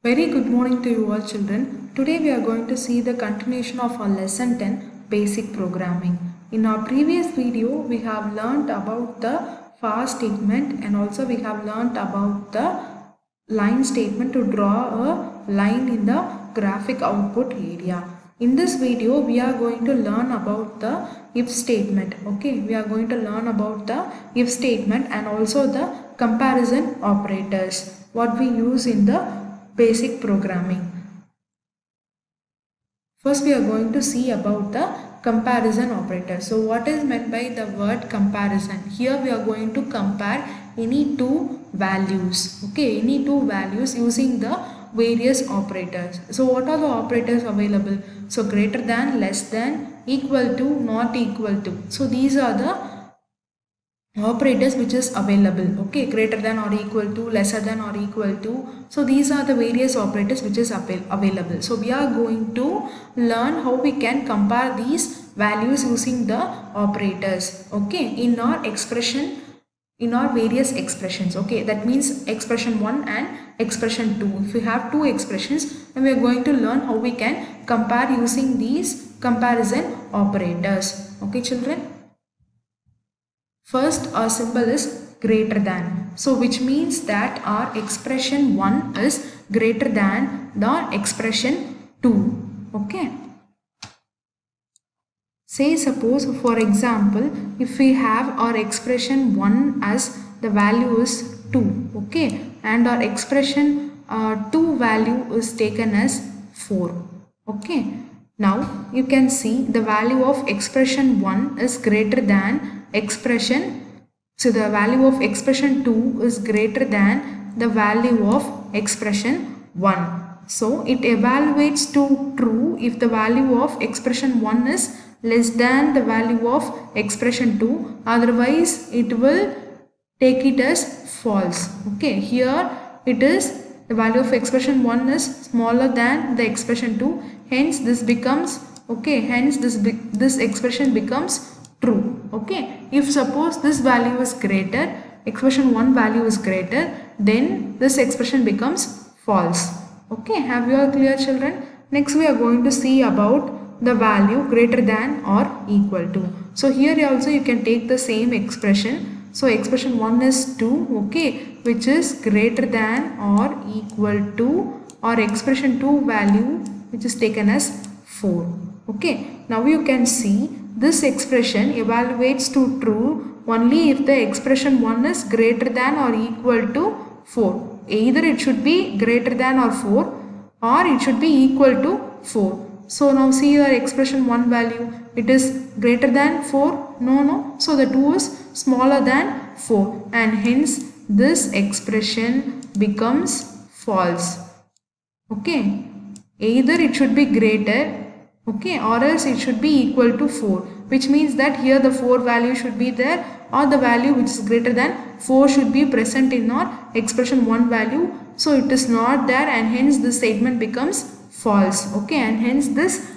Very good morning to you all children. Today we are going to see the continuation of our lesson 10 basic programming. In our previous video we have learnt about the for statement and also we have learnt about the line statement to draw a line in the graphic output area. In this video we are going to learn about the if statement. Okay, we are going to learn about the if statement and also the comparison operators what we use in the basic programming. First we are going to see about the comparison operator. So what is meant by the word comparison? Here we are going to compare any two values. Okay, any two values using the various operators. So what are the operators available? So greater than, less than, equal to, not equal to. So these are the operators which is available. Okay, greater than or equal to, lesser than or equal to. So these are the various operators which is available. So we are going to learn how we can compare these values using the operators. Okay, in our expression, in our various expressions. Okay, that means expression 1 and expression 2. If we have two expressions, then we are going to learn how we can compare using these comparison operators. Okay children. First our symbol is greater than. So which means that our expression 1 is greater than the expression 2. Okay. Say suppose for example if we have our expression 1 as the value is 2. Okay. And our expression 2 value is taken as 4. Okay. Now you can see the value of expression 1 is greater than expression, so the value of expression 2 is greater than the value of expression 1. So it evaluates to true if the value of expression 1 is less than the value of expression 2, otherwise it will take it as false. Okay, here it is the value of expression 1 is smaller than the expression 2, hence this becomes okay, hence this expression becomes true. Okay, if suppose this value is greater, expression 1 value is greater, then this expression becomes false. Okay, have you all clear children? Next we are going to see about the value greater than or equal to. So here also you can take the same expression. So expression 1 is 2, okay, which is greater than or equal to or expression 2 value which is taken as 4. Okay, now you can see this expression evaluates to true only if the expression 1 is greater than or equal to 4. Either it should be greater than or 4 or it should be equal to 4. So now see your expression 1 value. It is greater than 4? No. So the 2 is smaller than 4 and hence this expression becomes false. Okay. Either it should be greater, okay, or else it should be equal to 4, which means that here the 4 value should be there or the value which is greater than 4 should be present in our expression 1 value. So it is not there and hence this statement becomes false. Okay, and hence this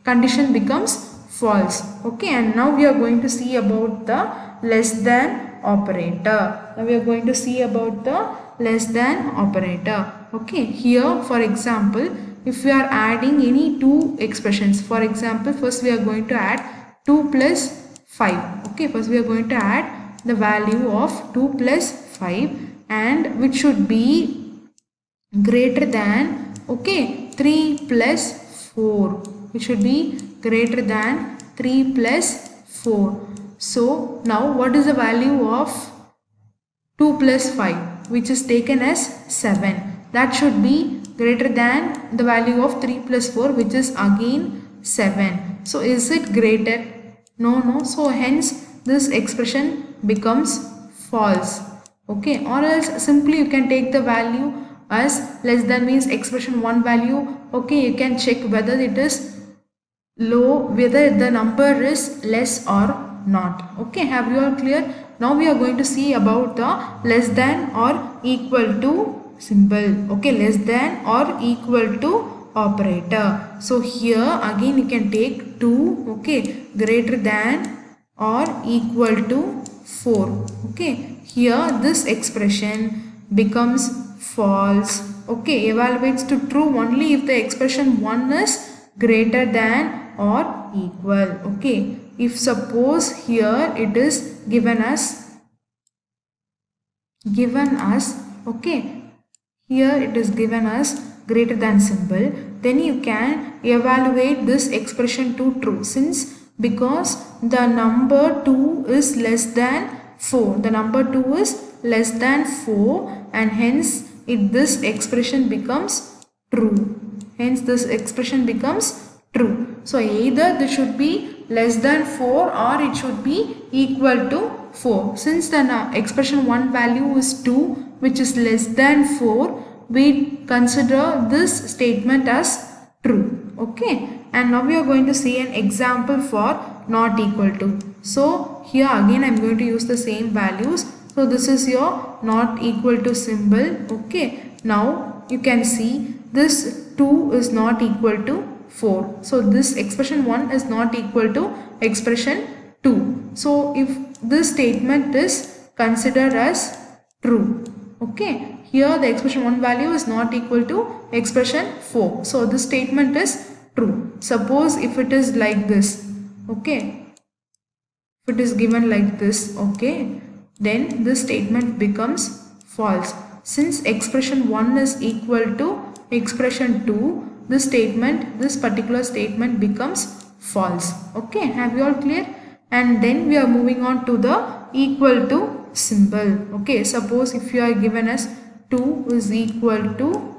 condition becomes false. Okay, and now we are going to see about the less than operator. Now we are going to see about the less than operator. Okay, here for example, if we are adding any two expressions, for example, first we are going to add 2 plus 5. Okay, first we are going to add the value of 2 plus 5 and which should be greater than, okay, 3 plus 4, which should be greater than 3 plus 4. So now what is the value of 2 plus 5, which is taken as 7? That should be greater than the value of 3 plus 4, which is again 7. So is it greater? No. So hence this expression becomes false. Okay, or else simply you can take the value as less than means expression 1 value. Okay, you can check whether it is low, whether the number is less or not. Okay, have you all clear? Now we are going to see about the less than or equal to symbol. Okay, less than or equal to operator. So here again you can take 2, okay, greater than or equal to 4. Okay, here this expression becomes false Okay, evaluates to true only if the expression 1 is greater than or equal. Okay, if suppose here it is given as okay, here it is given as greater than symbol, then you can evaluate this expression to true, since because the number 2 is less than 4, the number 2 is less than 4, and hence this expression becomes true. Hence this expression becomes true. So either this should be less than 4 or it should be equal to 4. Since the expression 1 value is 2, which is less than 4, we consider this statement as true. Okay, and now we are going to see an example for not equal to. So here again I am going to use the same values. So this is your not equal to symbol. Okay, now you can see this 2 is not equal to 4. So this expression 1 is not equal to expression 2. So if this statement is considered as true. Okay, here the expression 1 value is not equal to expression 4. So this statement is true. Suppose if it is like this. Okay, if it is given like this, okay, then this statement becomes false. Since expression 1 is equal to expression 2, this particular statement becomes false. Okay, have you all clear? And then we are moving on to the equal to symbol. Okay, suppose if you are given as 2 is equal to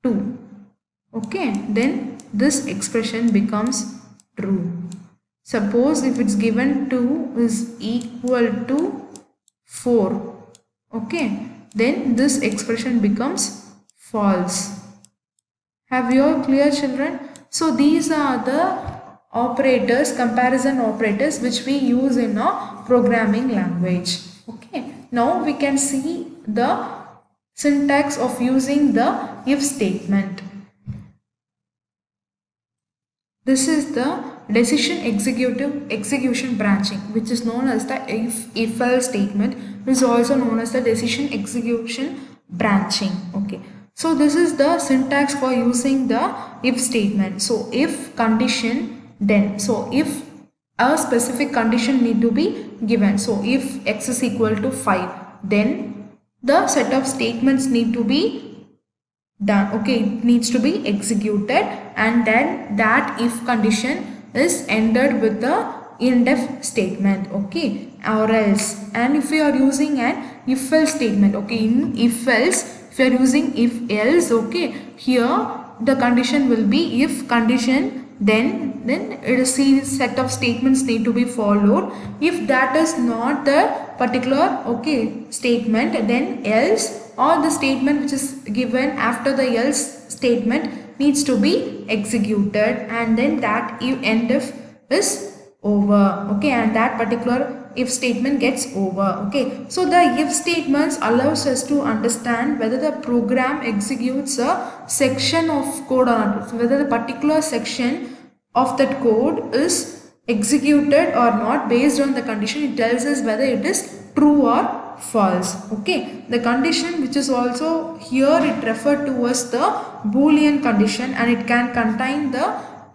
2. Okay, then this expression becomes true. Suppose if it's given 2 is equal to 4. Okay, then this expression becomes false. Have you all clear, children? So these are the operators, comparison operators, which we use in a programming language. Okay, now we can see the syntax of using the if statement. This is the decision execution branching, which is known as the if-else statement, which is also known as the decision execution branching. Okay, so this is the syntax for using the if statement. So if condition then, so if a specific condition need to be given, so if x is equal to 5, then the set of statements need to be done. Okay, it needs to be executed, and then that if condition is ended with the INDEF statement. Okay, or else. And if you are using an if else statement, okay, in if else, if you are using if else, okay, here the condition will be if condition, then a set of statements need to be followed. If that is not the particular statement, then else, or the statement which is given after the else statement needs to be executed, and then that end if is over. Okay, and that particular if statement gets over. Okay, so the if statements allows us to understand whether the program executes a section of code or not, whether the particular section of that code is executed or not. Based on the condition, it tells us whether it is true or false. Okay, the condition which is also here, it referred to as the Boolean condition, and it can contain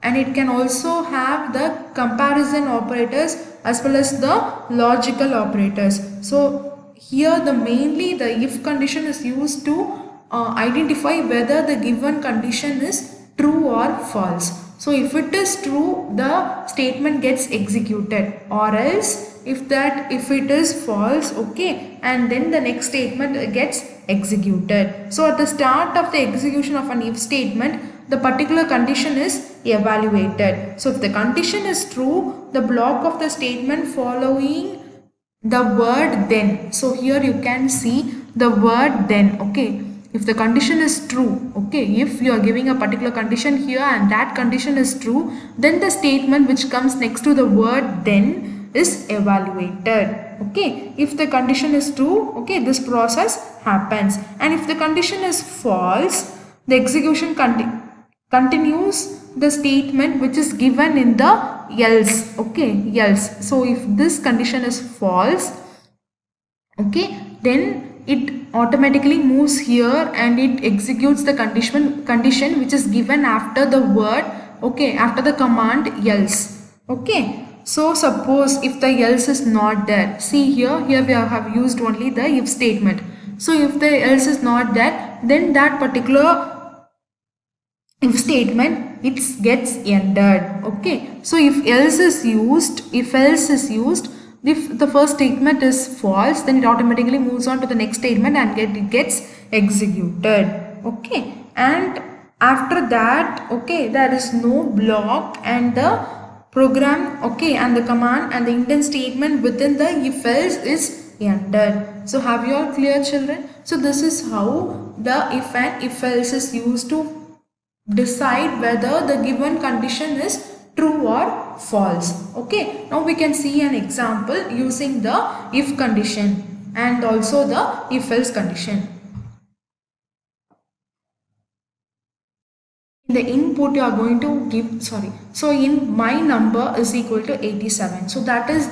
and it can also have the comparison operators as well as the logical operators. So here mainly the if condition is used to identify whether the given condition is true or false. So if it is true, the statement gets executed, or else if it is false, okay, and then the next statement gets executed. So at the start of the execution of an if statement, the particular condition is evaluated. So if the condition is true, the block of the statement following the word then. So here you can see the word then. Okay, if the condition is true, okay, if you are giving a particular condition here and that condition is true, then the statement which comes next to the word then is evaluated. Okay, if the condition is true, okay, this process happens, and if the condition is false, the execution continues the statement which is given in the else. Okay, else. So if this condition is false, okay, then it automatically moves here and it executes the condition which is given after the word, okay, after the command else. Okay, so suppose if the else is not there, see here we have used only the if statement. So if the else is not there, then that particular if statement it gets ended. Okay, so if else is used, if the first statement is false, then it automatically moves on to the next statement and it gets executed. Okay, and after that, okay, there is no block and the program, okay, and the command and the intent statement within the if else is ended. So have you all clear, children? So this is how the if and if else is used to decide whether the given condition is true or false. Okay, now we can see an example using the if condition and also the if else condition. In the input you are going to give, so in my number is equal to 87. So that is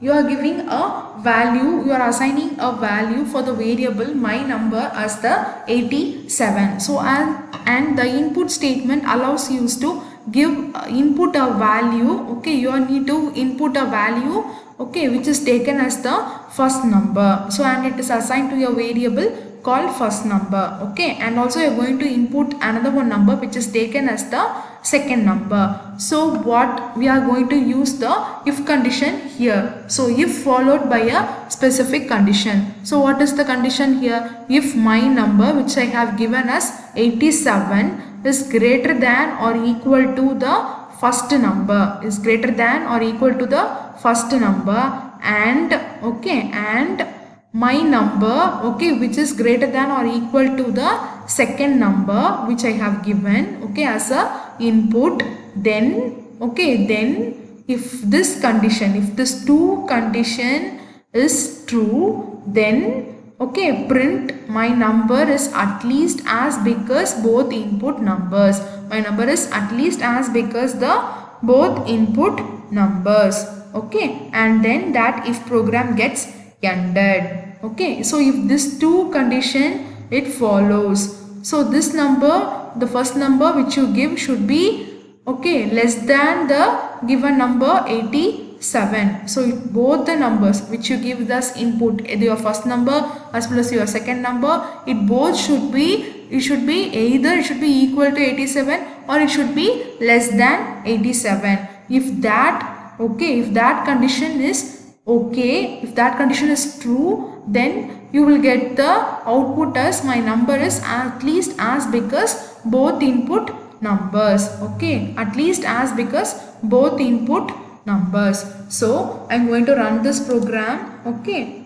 you are giving a value, you are assigning a value for the variable my number as the 87. So and the input statement allows you to give input a value, okay, you need to input a value, okay, which is taken as the first number. So and it is assigned to your variable called first number, okay, and also you are going to input another one number which is taken as the second number. So what we are going to use the if condition here. So if followed by a specific condition. So what is the condition here? If my number which I have given as 87 is greater than or equal to the first number, is greater than or equal to the first number, and okay, and my number, okay, which is greater than or equal to the second number which I have given, okay, as a input, then okay, then if this condition, if this two condition is true, then okay, print my number is at least as big as both input numbers. My number is at least as big as the both input numbers, okay, and then that if program gets ended. Okay, so if this two condition it follows, so this number, the first number which you give should be okay less than the given number 87. So if both the numbers which you give this input, your first number as well as your second number, it both should be, it should be either it should be equal to 87 or it should be less than 87. If that, okay, if that condition is okay, if that condition is true, then you will get the output as my number is at least as big as both input numbers, okay, at least as big as both input numbers. So I'm going to run this program, okay.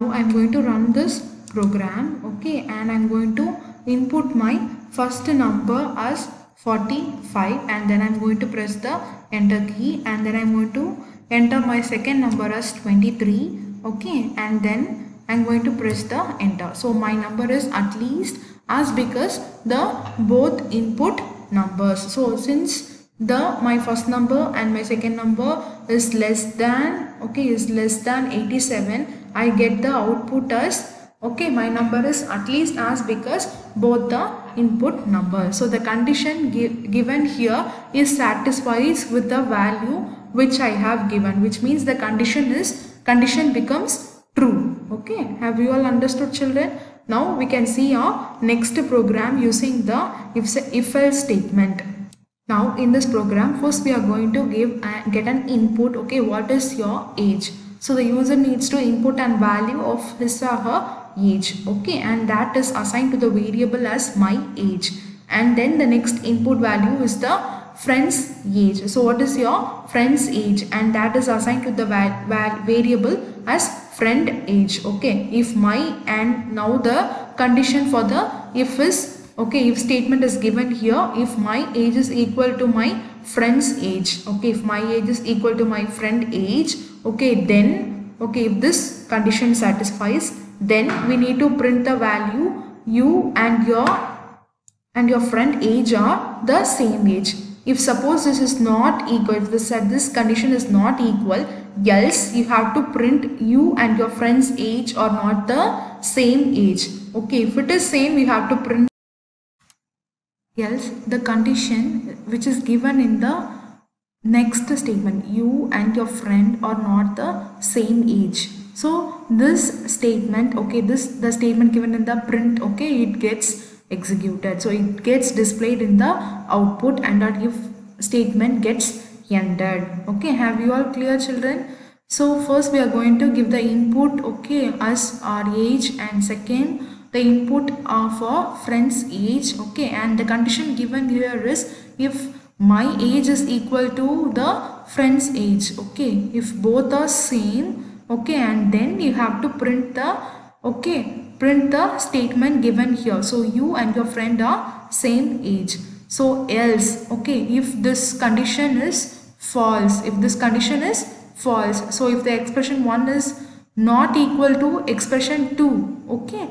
Now I'm going to run this program, okay, and I'm going to input my first number as 45 and then I'm going to press the enter key, and then I'm going to enter my second number as 23, okay, and then I'm going to press the enter. So my number is at least as big as the both input numbers. So since my first number and my second number is less than, okay, is less than 87, I get the output as, okay, my number is at least as big as both the input numbers. So the condition given here is satisfies with the value which I have given, which means the condition becomes true. Okay, have you all understood, children? Now we can see our next program using the if else statement. Now in this program, first we are going to get an input, okay, what is your age? So the user needs to input an value of his or her age, okay, and that is assigned to the variable as my age, and then the next input value is the friend's age. So what is your friend's age, and that is assigned to the variable as friend age, okay. If my, and now the condition for the if is, okay, if statement is given here, if my age is equal to my friend's age, okay, if my age is equal to my friend age, okay, then okay, if this condition satisfies, then we need to print the value you and your friend age are the same age. If suppose this is not equal, if this condition is not equal, else you have to print you and your friend's age are not the same age. Okay, if it is same, you have to print else the condition which is given in the next statement, you and your friend are not the same age. So this statement, okay, the statement given in the print, okay, it gets executed. So it gets displayed in the output and that if statement gets ended. Okay, have you all clear, children? So first we are going to give the input, okay, as our age, and second the input of a friend's age, okay, and the condition given here is if my age is equal to the friend's age, okay, if both are same, okay, and then you have to print the, okay, print the statement given here. So you and your friend are same age. So else, okay, if this condition is false, if this condition is false, so if the expression 1 is not equal to expression 2, okay,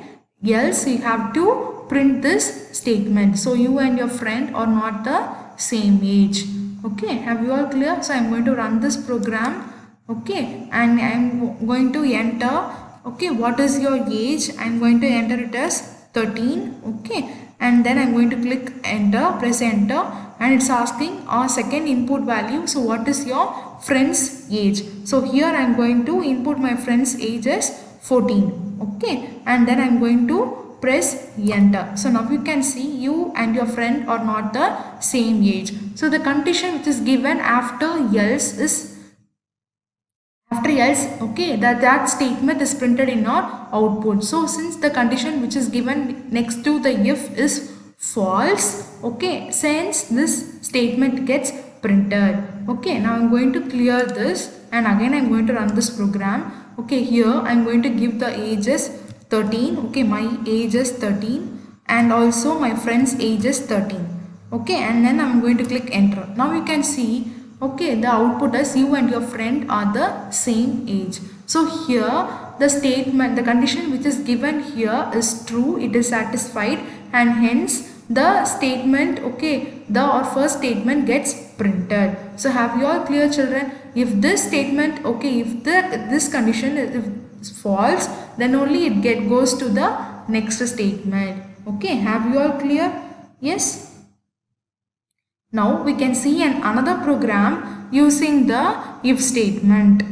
else you have to print this statement. So you and your friend are not the same age. Okay, have you all clear? So I am going to run this program, okay, and I am going to enter, okay, what is your age? I am going to enter it as 13, okay, and then I am going to click enter, press enter, and it's asking our second input value. So what is your friend's age? So here I am going to input my friend's age as 14, okay, and then I am going to press enter. So now you can see you and your friend are not the same age. So the condition which is given after else is okay, that statement is printed in our output. So since the condition which is given next to the if is false, okay, since this statement gets printed. Okay, now I'm going to clear this and again I'm going to run this program. Okay, here I'm going to give the age as 13, okay, my age is 13 and also my friend's age is 13, okay, and then I'm going to click enter. Now you can see, okay, the output is you and your friend are the same age. So here the statement, the condition which is given here is true, it is satisfied, and hence the statement, okay, the or first statement gets printed. So have you all clear, children? If this statement, okay, if this condition is false, then only it goes to the next statement. Okay, have you all clear? Yes. Now we can see another program using the if statement.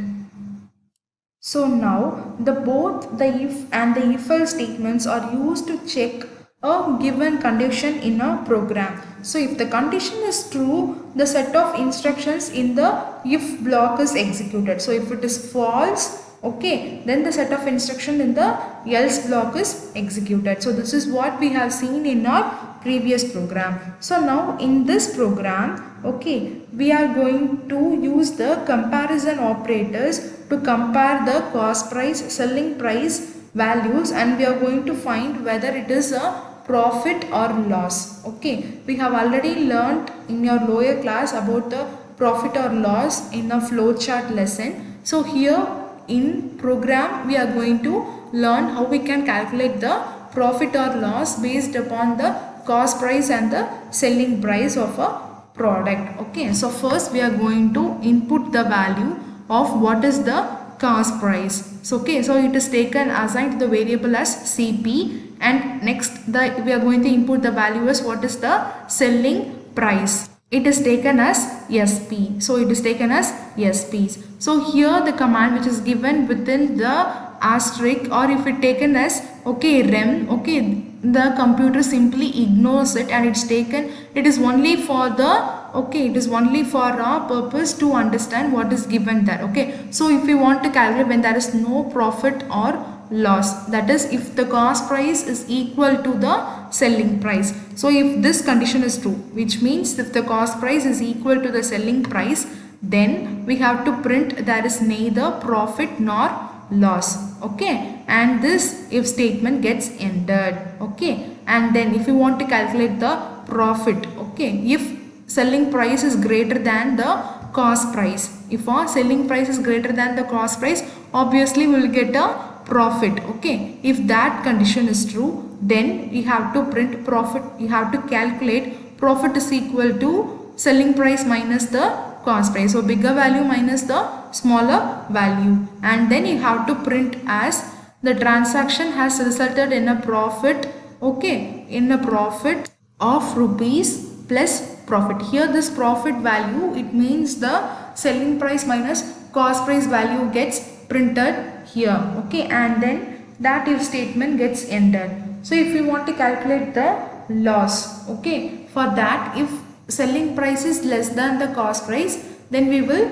So now both the if and the if else statements are used to check a given condition in a program. So if the condition is true, the set of instructions in the if block is executed. So if it is false, okay, then the set of instruction in the else block is executed. So this is what we have seen in our previous program. So now in this program, okay, we are going to use the comparison operators to compare the cost price, selling price values, and we are going to find whether it is a profit or loss. Okay, we have already learnt in your lower class about the profit or loss in a flowchart lesson. So here in program we are going to learn how we can calculate the profit or loss based upon the cost price and the selling price of a product. Okay, so first we are going to input the value of what is the cost price. So okay, so it is taken assigned to the variable as CP, and next we are going to input the value as what is the selling price. It is taken as SP. So it is taken as SPs. So here the command which is given within the asterisk, or if it taken as okay rem, okay, the computer simply ignores it and it's taken, it is only for the, okay, it is only for our purpose to understand what is given there. Okay, so if we want to calculate when there is no profit or loss, that is if the cost price is equal to the selling price. So if this condition is true, which means if the cost price is equal to the selling price, then we have to print there is neither profit nor loss. Okay, and this if statement gets entered. Okay, and then if you want to calculate the profit, okay, if selling price is greater than the cost price, if our selling price is greater than the cost price, obviously we will get a profit. Okay, if that condition is true, then you have to print profit, you have to calculate profit is equal to selling price minus the cost price. So bigger value minus the smaller value, and then you have to print as the transaction has resulted in a profit, okay, in a profit of rupees plus profit. Here this profit value, it means the selling price minus cost price value gets printed here, okay, and then that if statement gets entered. So if we want to calculate the loss, okay, for that if selling price is less than the cost price, then we will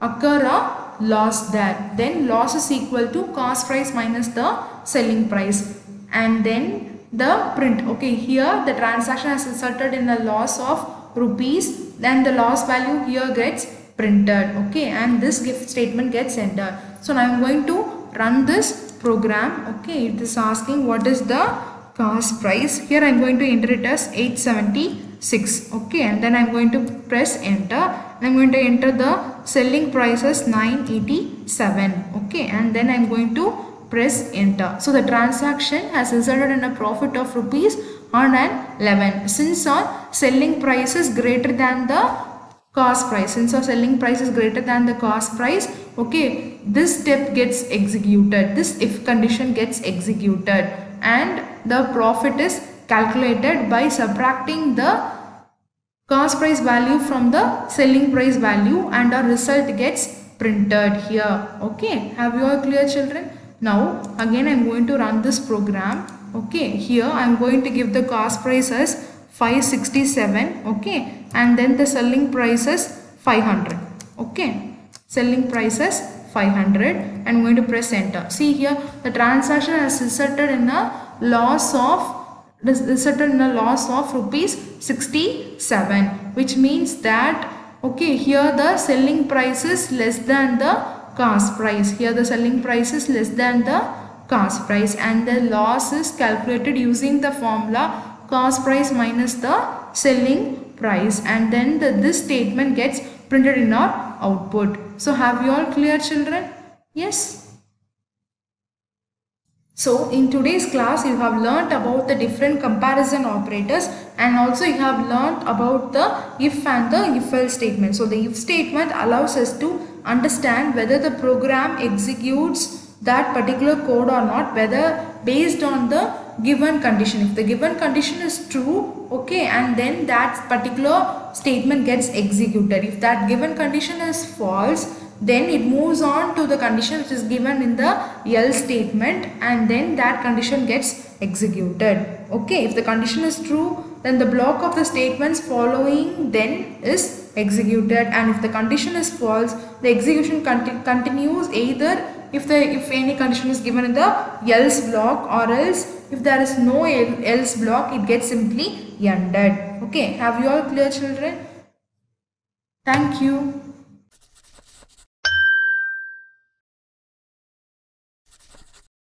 occur a loss there. Then loss is equal to cost price minus the selling price, and then the print, okay, here the transaction has resulted in a loss of rupees, then the loss value here gets printed, okay, and this gift statement gets entered. So now I am going to run this program, okay. It is asking what is the cost price. Here I am going to enter it as 876, okay, and then I am going to press enter, and I am going to enter the selling price as 987, okay, and then I am going to press enter. So the transaction has resulted in a profit of rupees 111. Since our selling price is greater than the cost price, since our selling price is greater than the cost price, okay, this step gets executed, this if condition gets executed, and the profit is calculated by subtracting the cost price value from the selling price value, and our result gets printed here, okay. Have you all clear, children? Now again I am going to run this program, okay. Here I am going to give the cost price as 567, okay, and then the selling price is 500, okay, selling price is 500, and I am going to press enter. See here the transaction has resulted in a loss of rupees 67, which means that, okay, here the selling price is less than the cost price. Here the selling price is less than the cost price, and the loss is calculated using the formula cost price minus the selling price, and then this statement gets printed in our output. So have you all clear, children? Yes. So in today's class you have learnt about the different comparison operators, and also you have learnt about the if and the if else statement. So the if statement allows us to understand whether the program executes that particular code or not, whether based on the given condition. If the given condition is true, okay, and then that particular statement gets executed. If that given condition is false, then it moves on to the condition which is given in the else statement, and then that condition gets executed, okay. If the condition is true, then the block of the statements following then is executed, and if the condition is false, the execution continues either if any condition is given in the else block, or else if there is no else block, it gets simply ended, okay. Have you all clear, children? Thank you.